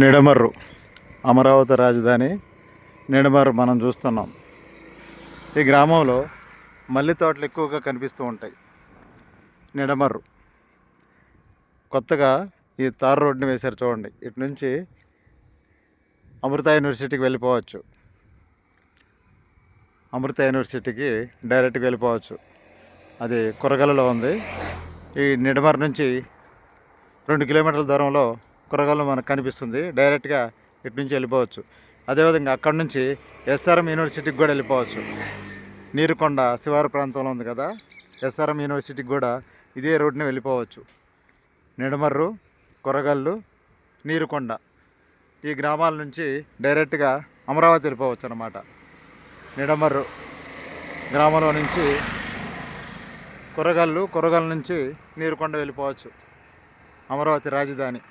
నిడమర్రు అమరావతి రాజధాని నిడమర్రు మనం చూస్తున్నాం. ఈ గ్రామంలో మల్లి తోటలు ఎక్కువగా కనిపిస్తూ ఉంటాయి. నిడమర్రు కొత్తగా ఈ తార్ రోడ్డుని వేశారు చూడండి. ఇటు నుంచి అమృత యూనివర్సిటీకి వెళ్ళిపోవచ్చు. అమృత యూనివర్సిటీకి డైరెక్ట్గా వెళ్ళిపోవచ్చు. అది కొరగలలో ఉంది. ఈ నిడమర్రు నుంచి 2 కిలోమీటర్ల దూరంలో కొరగల్లో మనకు కనిపిస్తుంది. డైరెక్ట్గా ఇటు నుంచి వెళ్ళిపోవచ్చు. అదేవిధంగా అక్కడ నుంచి ఎస్ఆర్ఎం యూనివర్సిటీకి కూడా వెళ్ళిపోవచ్చు. నీరుకొండ శివారు ప్రాంతంలో ఉంది కదా, ఎస్ఆర్ఎం యూనివర్సిటీకి కూడా ఇదే రోడ్డుని వెళ్ళిపోవచ్చు. నిడమర్రు, కొరగల్లు, నీరుకొండ ఈ గ్రామాల నుంచి డైరెక్ట్గా అమరావతి వెళ్ళిపోవచ్చు అన్నమాట. నిడమర్రు గ్రామంలో నుంచి కొరగల్లు నుంచి నీరుకొండ వెళ్ళిపోవచ్చు. అమరావతి రాజధాని.